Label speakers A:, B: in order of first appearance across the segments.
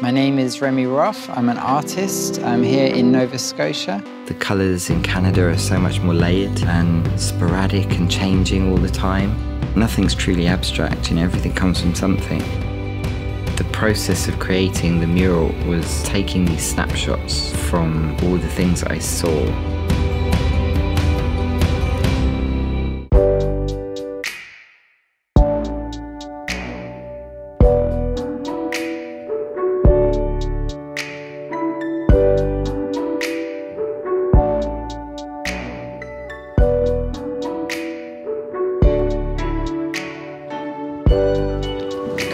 A: My name is Remi Rough. I'm an artist. I'm here in Nova Scotia.
B: The colours in Canada are so much more layered and sporadic and changing all the time. Nothing's truly abstract, everything comes from something. The process of creating the mural was taking these snapshots from all the things I saw.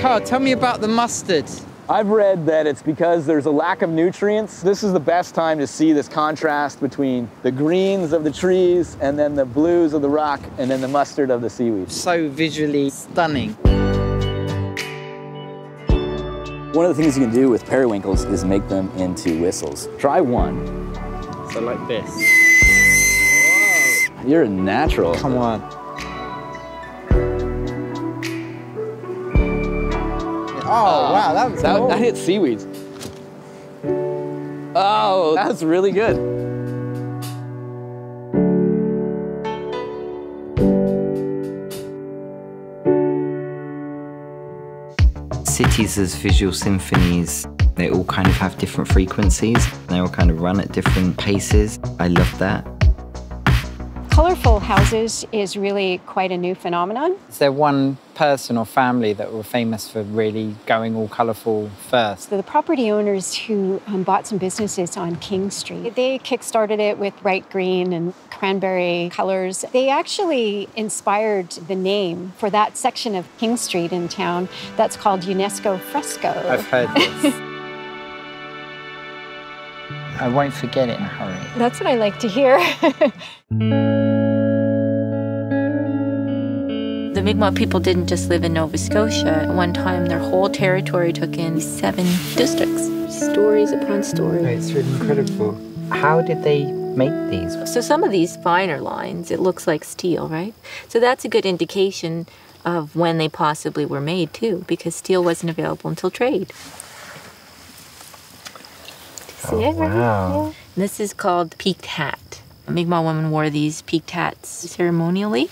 A: Karl, tell me about the mustard.
C: I've read that it's because there's a lack of nutrients. This is the best time to see this contrast between the greens of the trees and then the blues of the rock and then the mustard of the seaweed.
A: So visually stunning.
C: One of the things you can do with periwinkles is make them into whistles. Try one.
A: So like this.
C: Whoa. You're a natural.
A: Come on. Oh, wow, that was cool.
C: That hit seaweeds. Oh, that's really good.
B: Cities as visual symphonies, they all kind of have different frequencies. They all kind of run at different paces. I love that.
D: Colourful houses is really quite a new phenomenon.
A: Is there one person or family that were famous for really going all colourful first?
D: The property owners who bought some businesses on King Street, they kick-started it with bright green and cranberry colours. They actually inspired the name for that section of King Street in town that's called UNESCO Fresco.
A: I've heard this. I won't forget it in a hurry.
D: That's what I like to hear.
E: The Mi'kmaq people didn't just live in Nova Scotia. At one time, their whole territory took in 7 districts. Stories upon stories.
A: It's really incredible. How did they make these?
E: So some of these finer lines, it looks like steel, right? So that's a good indication of when they possibly were made, too, because steel wasn't available until trade. See it?
A: Wow.
E: Yeah. This is called peaked hat. Mi'kmaq women wore these peaked hats ceremonially.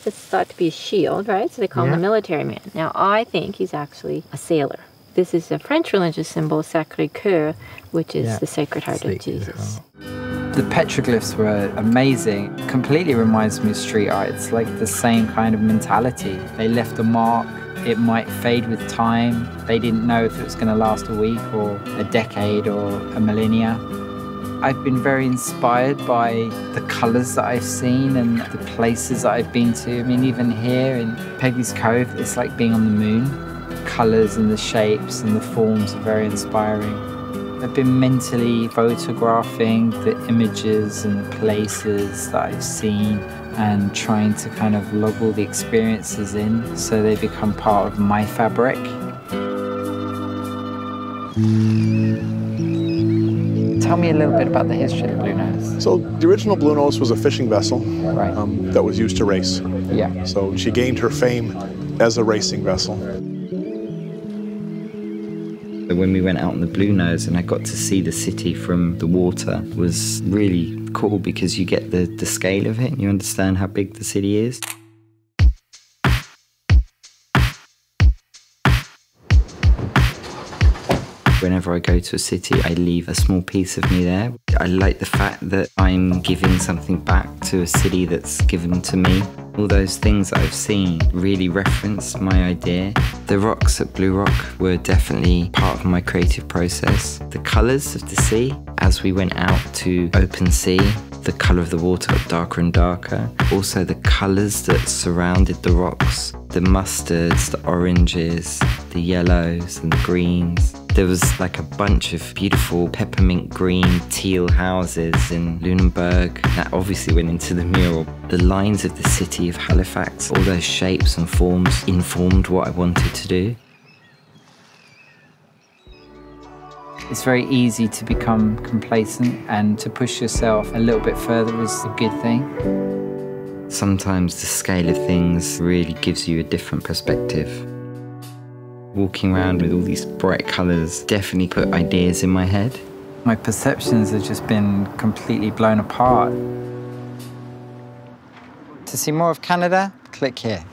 E: It's thought to be a shield, right? So they call him the military man. Now, I think he's actually a sailor. This is a French religious symbol, Sacré-Cœur, which is the Sacred Heart of Jesus.
A: The petroglyphs were amazing. Completely reminds me of street art. It's like the same kind of mentality. They left a mark. It might fade with time. They didn't know if it was going to last a week or a decade or a millennia. I've been very inspired by the colours that I've seen and the places that I've been to. I mean, even here in Peggys Cove, it's like being on the moon. The colours and the shapes and the forms are very inspiring. I've been mentally photographing the images and places that I've seen and trying to kind of log all the experiences in so they become part of my fabric. Tell me a little bit about the history of the Blue Nose.
F: So the original Blue Nose was a fishing vessel that was used to race.
A: Yeah.
F: So she gained her fame as a racing vessel.
B: When we went out on the Blue Nose and I got to see the city from the water was really cool because you get the scale of it and you understand how big the city is. Whenever I go to a city, I leave a small piece of me there. I like the fact that I'm giving something back to a city that's given to me. All those things that I've seen really reference my idea. The rocks at Blue Rock were definitely part of my creative process. The colours of the sea, as we went out to open sea, the colour of the water got darker and darker. Also the colours that surrounded the rocks, the mustards, the oranges, the yellows and the greens. There was like a bunch of beautiful peppermint green teal houses in Lunenburg. That obviously went into the mural. The lines of the city of Halifax, all those shapes and forms informed what I wanted to do.
A: It's very easy to become complacent, and to push yourself a little bit further is a good thing.
B: Sometimes the scale of things really gives you a different perspective. Walking around with all these bright colours definitely put ideas in my head.
A: My perceptions have just been completely blown apart. To see more of Canada, click here.